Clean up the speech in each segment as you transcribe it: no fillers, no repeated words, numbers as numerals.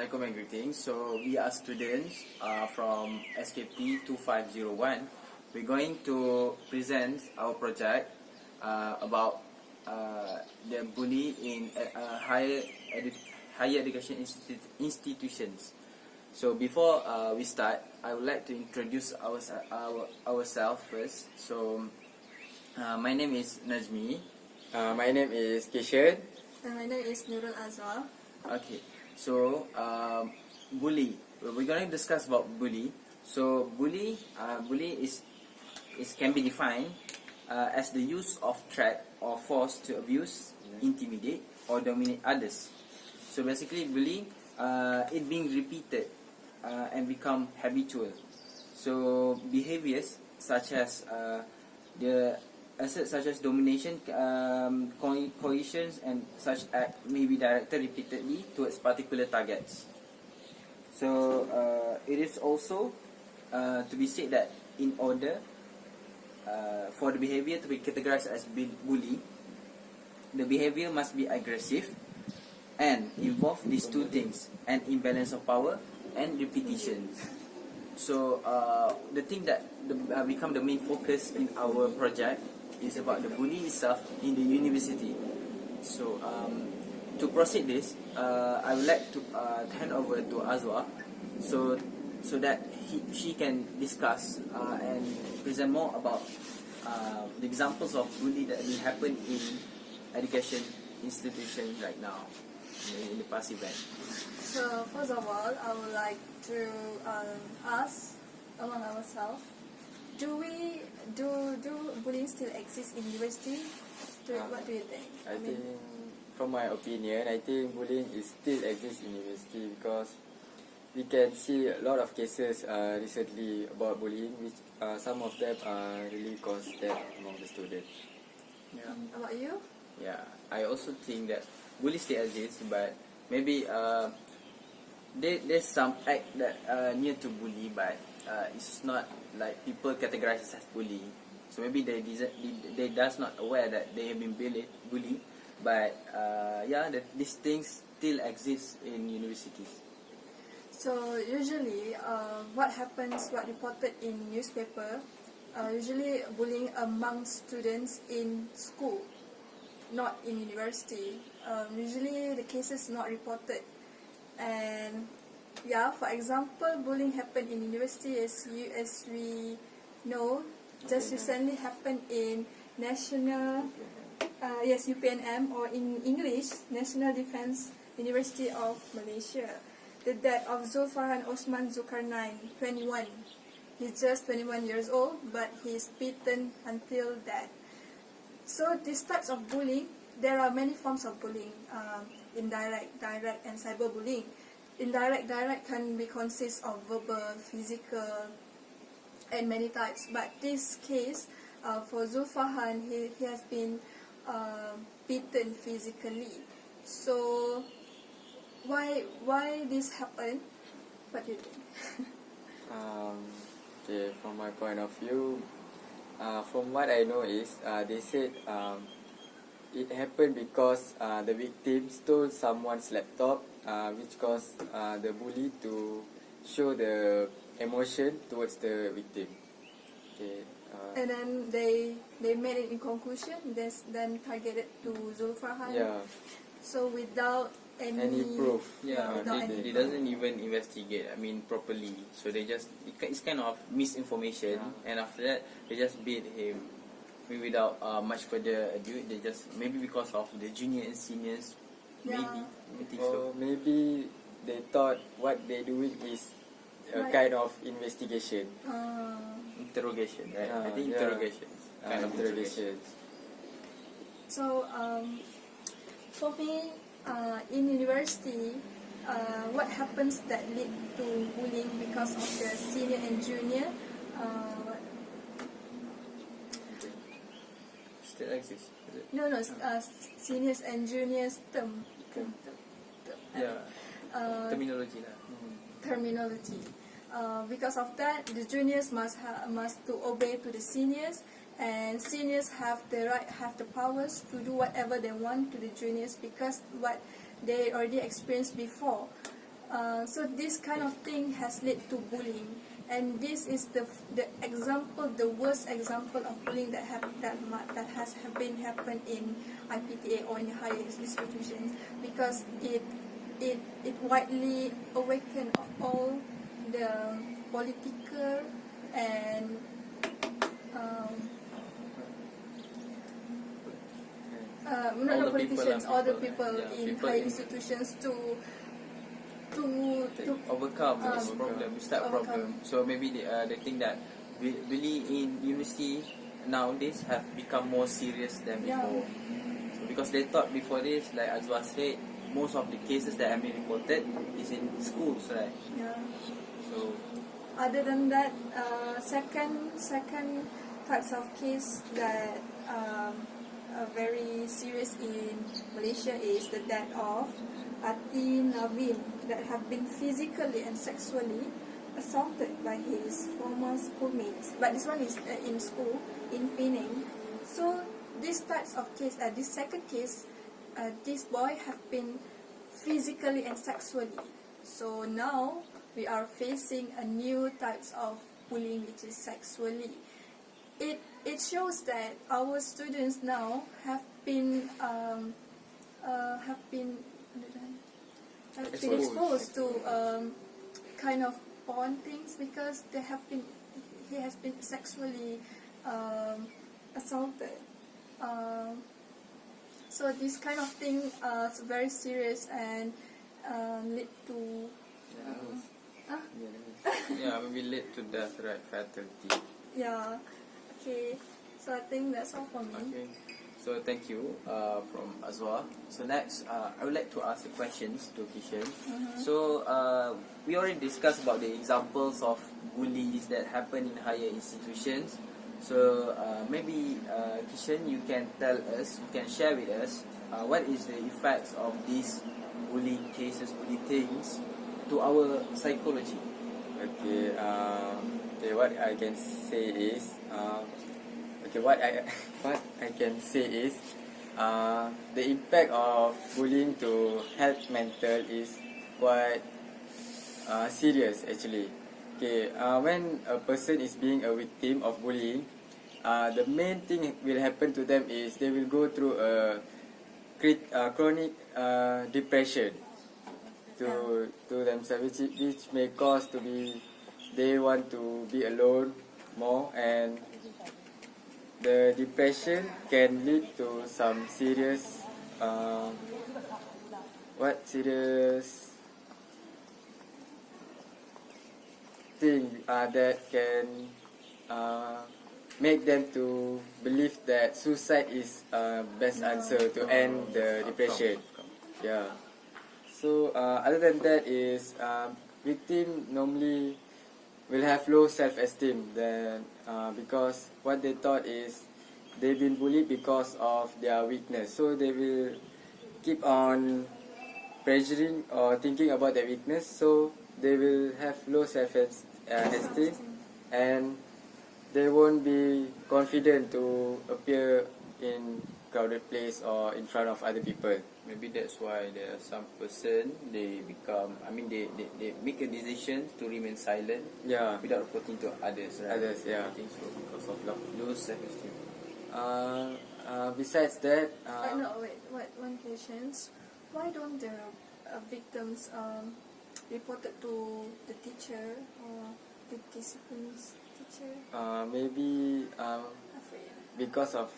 Assalamualaikum and greetings. So we are students from skp2501. We're going to present our project about the bully in higher education institutions. So before we start, I would like to introduce ourselves first. So my name is Najmi. My name is Kishan. And my name is Nurul Azwa. Okay, so bully. We're going to discuss about bully. So bully is can be defined as the use of threat or force to abuse, intimidate, or dominate others. So basically, bullying it being repeated and become habitual. So behaviors such as such as domination, coercions, and such act may be directed repeatedly towards particular targets. So it is also to be said that in order for the behavior to be categorized as bully, the behavior must be aggressive and involve these two things: an imbalance of power and repetition. So the thing that become the main focus in our project is about the bully itself in the university. So to proceed this, I would like to hand over to Azwa, so that she can discuss and present more about the examples of bully that will happen in education institutions right now in the past event. So first of all, I would like to ask among ourselves, do bullying still exist in university? What do you think? I think, from my opinion, I think bullying is still exists in university because we can see a lot of cases recently about bullying, which some of them really cause death among the students. Yeah. About you? Yeah, I also think that bully still exists, but maybe there's some act that near to bully, but it's not like people categorize as bully. So maybe they does not aware that they have been bullied, but these things still exist in universities. So usually, what reported in newspaper, usually bullying among students in school, not in university. Usually the cases not reported, and for example, bullying happened in university as we know. Just recently happened in National UPNM, or in English, National Defence University of Malaysia. The death of Zulfarhan Osman Zulkarnain, 21. He's just 21 years old, but he's beaten until death. So these types of bullying, there are many forms of bullying: indirect, direct, and cyberbullying. Indirect can consist of verbal, physical, and many types. But this case, for Zulfarhan, he has been beaten physically. So why this happened? What do you think? Okay, from my point of view, from what I know is they said it happened because the victim stole someone's laptop, which caused the bully to show the emotion towards the victim. Okay. And then they made it in conclusion, then targeted to Zulfarhan. Yeah. So without any proof. They doesn't even investigate, properly. So it's kind of misinformation, and after that they just beat him without much further ado. They just, maybe because of the junior and seniors, maybe. I think so. Maybe they thought what they're doing is a kind of investigation. Interrogation, right? I think interrogations. Kind of interrogations. So for me, in university, what happens that lead to bullying because of the senior and junior? Still exists, is it? No, seniors and juniors term. Terminology lah. Terminology. Because of that, the juniors must to obey to the seniors, and seniors have the powers to do whatever they want to the juniors because what they already experienced before. So this kind of thing has led to bullying, and this is the example, the worst example of bullying that has been happened in IPTA or in higher institutions, because it widely awakened of all the political and not All the the people politicians, and all the people, people yeah, in people higher in- institutions to overcome this problem, start overcome. problem. So maybe they think that really in university nowadays have become more serious than Yeah. before. So because they thought before this, like Azwa said, most of the cases that have been reported is in schools, right? Yeah. So Other than that, second types of case that are very serious in Malaysia is the death of Ati Navin that have been physically and sexually assaulted by his former schoolmates. But this one is in school in Penang. So these types of case, this second case, this boy have been physically and sexually. So now we are facing a new types of bullying, which is sexually. It shows that our students now have been exposed to kind of porn things, because he has been sexually assaulted. So this kind of thing is very serious and lead to yeah, maybe lead to death, right? Fatality. yeah. Okay, so I think that's all for me. Okay. So thank you from Azwa. So next, I would like to ask the questions to Kishan. So we already discussed about the examples of bullies that happen in higher institutions. So maybe Kishan, you can tell us, you can share with us what is the effects of these bullying cases, bullying things to our psychology. Okay, what I can say is, what I can say is, the impact of bullying to health mental is quite serious actually. Okay, when a person is being a victim of bullying, the main thing will happen to them is they will go through a chronic depression to themselves, which may cause to be they want to be alone more, and the depression can lead to some serious thing that can make them to believe that suicide is best answer to end the depression. Yeah. So other than that is victim normally will have low self-esteem then because what they thought is they've been bullied because of their weakness. So they will keep on pressuring or thinking about their weakness. So they will have low self-esteem and they won't be confident to appear in crowded place or in front of other people. Maybe that's why there are some person they make a decision to remain silent without reporting to others, right? Others, yeah. I think so, because of low self-esteem. Besides that, No, wait. One question. Why don't the victims reported to the teacher or the discipline teacher? maybe Afraid. because of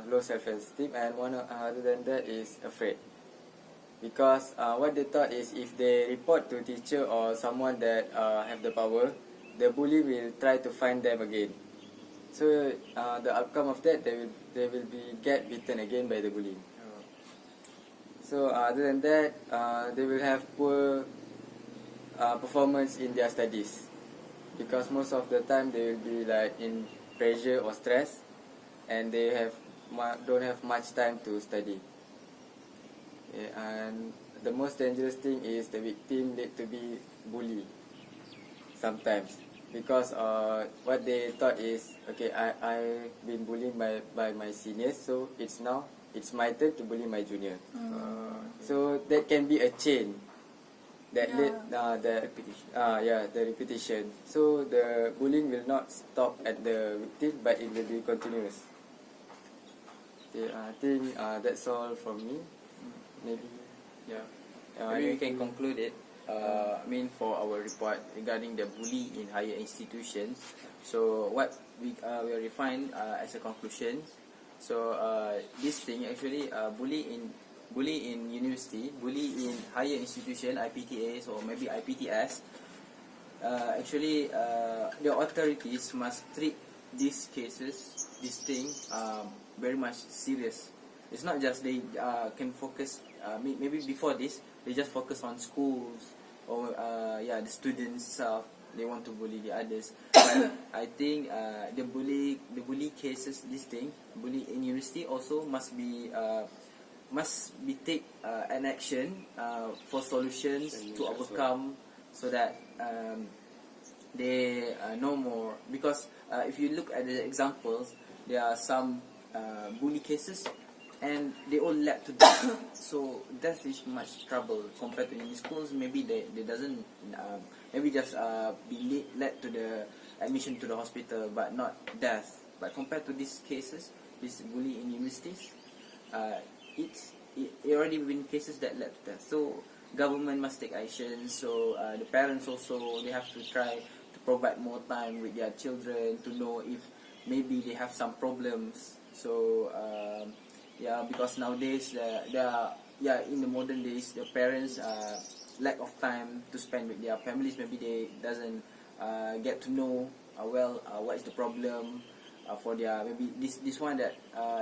low self-esteem, and one other than that is afraid. Because what they thought is if they report to teacher or someone that have the power, the bully will try to find them again. So the outcome of that, they will get beaten again by the bully. So other than that, they will have poor performance in their studies, because most of the time they will be like in pressure or stress, and they don't have much time to study. Okay, and the most dangerous thing is the victim need to be bullied sometimes, because what they thought is, okay, I've been bullied by my seniors, so it's my turn to bully my junior. So that can be a chain that Yeah. led the repetition. So the bullying will not stop at the victim, but it will be continuous. Okay, I think that's all from me. Maybe. Yeah. Uh, Maybe we can conclude it. I mean, for our report regarding the bully in higher institutions. So what we will refine as a conclusion. So this thing actually bully in university, bully in higher institution, IPTAs or maybe IPTS. Actually, the authorities must treat these cases, this thing, very much serious. It's not just they can focus. Maybe before this, they just focus on schools or the students itself. They want to bully the others. But I think the bully cases, this thing, bully in university also must be take an action for solutions to overcome, so that they know more. Because if you look at the examples, there are some bully cases and they all led to death. So death is much trouble compared to in schools. Maybe they doesn't maybe just be led to the admission to the hospital, but not death. But compared to these cases, this bully in universities, it already been cases that led to death. So government must take action. So the parents also, they have to try to provide more time with their children to know if maybe they have some problems. So because nowadays in the modern days, the parents lack of time to spend with their families. Maybe they doesn't get to know what is the problem for their, maybe this one that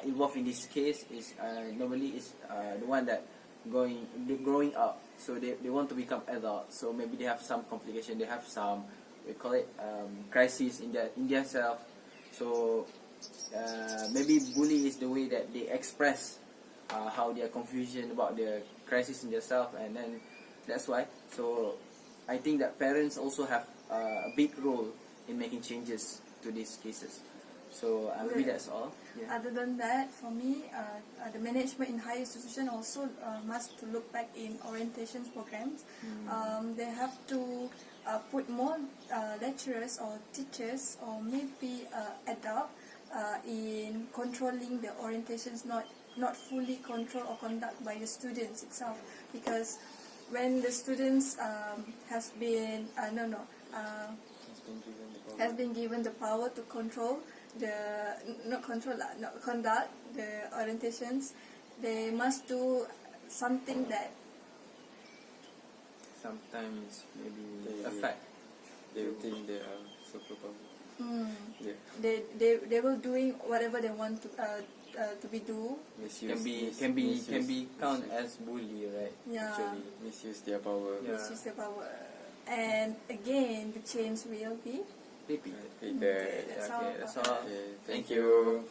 involved in this case is normally is the one that growing up. So they want to become adults. So maybe they have some complication. They have some, we call it crisis in their self. So maybe bully is the way that they express how their confusion about the crisis in themselves, and then that's why. So I think that parents also have a big role in making changes to these cases. So maybe that's all. Yeah. Other than that, for me, the management in higher institution also must to look back in orientation programs. They have to put more lecturers or teachers or maybe adult in controlling the orientations, not fully controlled or conducted by the students itself. Because when the students has been given the power to control conduct the orientations, they must do something that Sometimes maybe They- affect. They will think they are super powerful. Yeah. they will doing whatever they want to be do. Misuse, Can be misuse, count as bully, right? Yeah, actually misuse their power. Yeah. which is the power. And again, the change will be Repeat. Repeated. that's all. Okay, that's all. Okay, thank you.